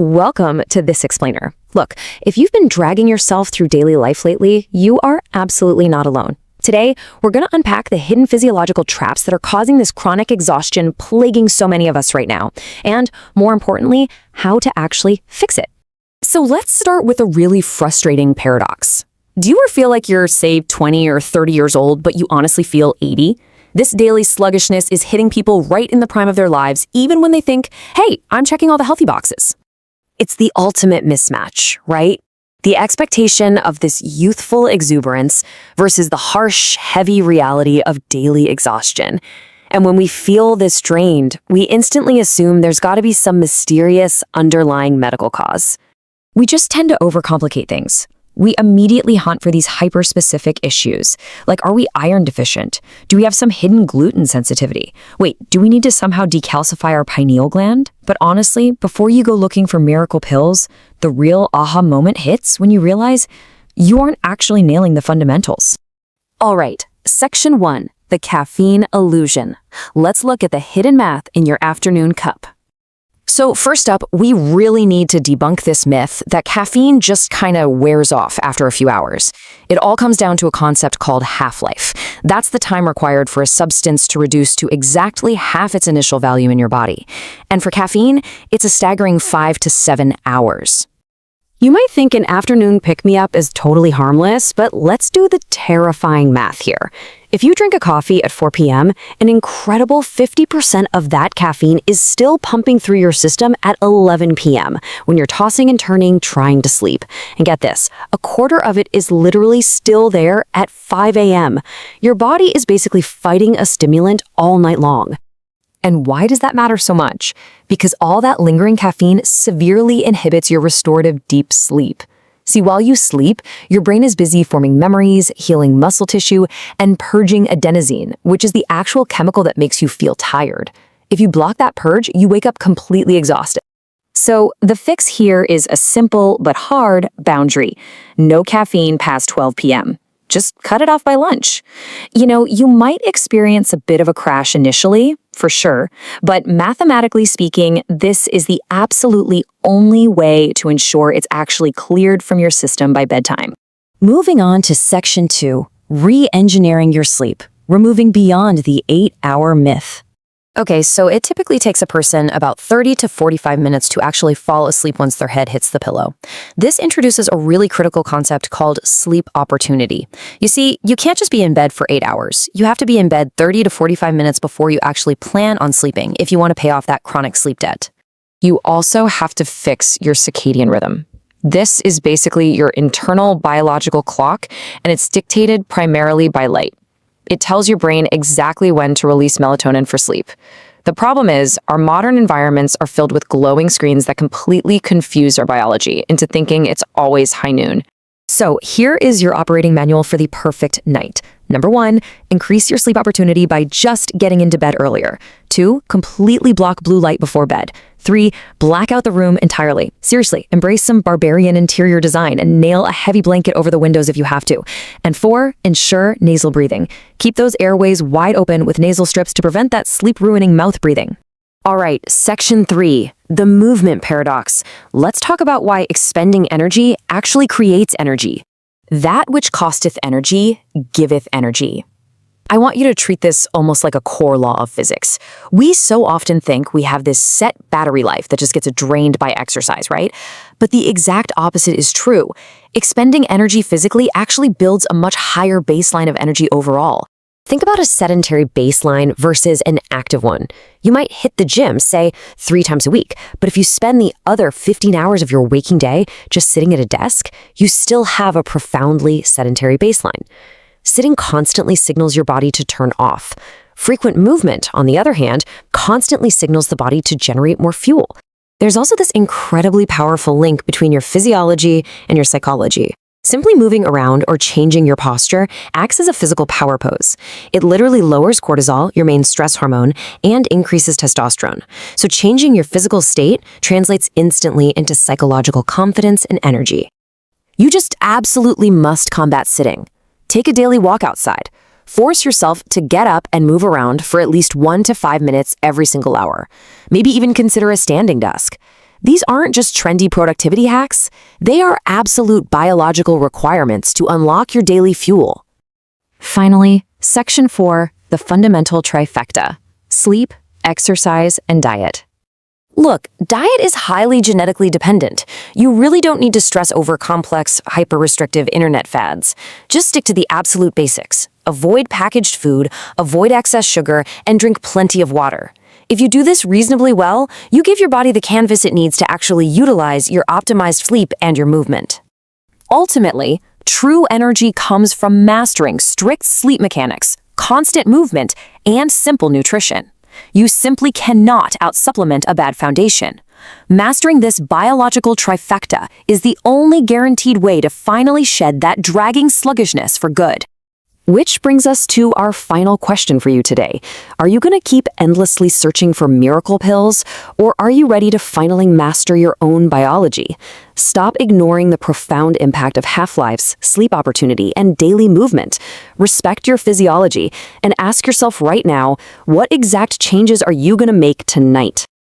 Welcome to This Explainer. Look, if you've been dragging yourself through daily life lately, you are absolutely not alone. Today, we're going to unpack the hidden physiological traps that are causing this chronic exhaustion plaguing so many of us right now, and more importantly, how to actually fix it. So let's start with a really frustrating paradox. Do you ever feel like you're, say, 20 or 30 years old, but you honestly feel 80? This daily sluggishness is hitting people right in the prime of their lives, even when they think, hey, I'm checking all the healthy boxes. It's the ultimate mismatch, right? The expectation of this youthful exuberance versus the harsh, heavy reality of daily exhaustion. And when we feel this drained, we instantly assume there's got to be some mysterious underlying medical cause. We just tend to overcomplicate things. We immediately hunt for these hyper-specific issues, like are we iron deficient? Do we have some hidden gluten sensitivity? Wait, do we need to somehow decalcify our pineal gland? But honestly, before you go looking for miracle pills, the real aha moment hits when you realize you aren't actually nailing the fundamentals. All right, Section 1, the caffeine illusion. Let's look at the hidden math in your afternoon cup. So first up, we really need to debunk this myth that caffeine just kind of wears off after a few hours. It all comes down to a concept called half-life. That's the time required for a substance to reduce to exactly half its initial value in your body. And for caffeine, it's a staggering 5 to 7 hours. You might think an afternoon pick-me-up is totally harmless, but let's do the terrifying math here. If you drink a coffee at 4 p.m., an incredible 50% of that caffeine is still pumping through your system at 11 p.m. when you're tossing and turning, trying to sleep. And get this, a quarter of it is literally still there at 5 a.m. Your body is basically fighting a stimulant all night long. And why does that matter so much? Because all that lingering caffeine severely inhibits your restorative deep sleep. See, while you sleep, your brain is busy forming memories, healing muscle tissue, and purging adenosine, which is the actual chemical that makes you feel tired. If you block that purge, you wake up completely exhausted. So the fix here is a simple but hard boundary. No caffeine past 12 p.m. Just cut it off by lunch. You know, you might experience a bit of a crash initially, for sure, but mathematically speaking, this is the absolutely only way to ensure it's actually cleared from your system by bedtime. Moving on to Section 2, re-engineering your sleep, removing beyond the 8-hour myth. Okay, so it typically takes a person about 30 to 45 minutes to actually fall asleep once their head hits the pillow. This introduces a really critical concept called sleep opportunity. You see, you can't just be in bed for 8 hours. You have to be in bed 30 to 45 minutes before you actually plan on sleeping if you want to pay off that chronic sleep debt. You also have to fix your circadian rhythm. This is basically your internal biological clock, and it's dictated primarily by light. It tells your brain exactly when to release melatonin for sleep. The problem is, our modern environments are filled with glowing screens that completely confuse our biology into thinking it's always high noon. So here is your operating manual for the perfect night. Number 1, increase your sleep opportunity by just getting into bed earlier. 2, completely block blue light before bed. 3, black out the room entirely. Seriously, embrace some barbarian interior design and nail a heavy blanket over the windows if you have to. And 4, ensure nasal breathing. Keep those airways wide open with nasal strips to prevent that sleep-ruining mouth breathing. All right, Section 3, the movement paradox. Let's talk about why expending energy actually creates energy. That which costeth energy, giveth energy. I want you to treat this almost like a core law of physics. We so often think we have this set battery life that just gets drained by exercise, right? But the exact opposite is true. Expending energy physically actually builds a much higher baseline of energy overall. Think about a sedentary baseline versus an active one. You might hit the gym, say, 3 times a week, but if you spend the other 15 hours of your waking day just sitting at a desk, you still have a profoundly sedentary baseline. Sitting constantly signals your body to turn off. Frequent movement, on the other hand, constantly signals the body to generate more fuel. There's also this incredibly powerful link between your physiology and your psychology. Simply moving around or changing your posture acts as a physical power pose. It literally lowers cortisol, your main stress hormone, and increases testosterone. So changing your physical state translates instantly into psychological confidence and energy. You just absolutely must combat sitting. Take a daily walk outside. Force yourself to get up and move around for at least 1 to 5 minutes every single hour. Maybe even consider a standing desk. These aren't just trendy productivity hacks, they are absolute biological requirements to unlock your daily fuel. Finally, Section 4, the fundamental trifecta: sleep, exercise, and diet. Look, diet is highly genetically dependent. You really don't need to stress over complex, hyper-restrictive internet fads. Just stick to the absolute basics. Avoid packaged food, avoid excess sugar, and drink plenty of water. If you do this reasonably well, you give your body the canvas it needs to actually utilize your optimized sleep and your movement. Ultimately, true energy comes from mastering strict sleep mechanics, constant movement, and simple nutrition. You simply cannot out-supplement a bad foundation. Mastering this biological trifecta is the only guaranteed way to finally shed that dragging sluggishness for good. Which brings us to our final question for you today. Are you going to keep endlessly searching for miracle pills, or are you ready to finally master your own biology? Stop ignoring the profound impact of half-lives, sleep opportunity, and daily movement. Respect your physiology and ask yourself right now, what exact changes are you going to make tonight?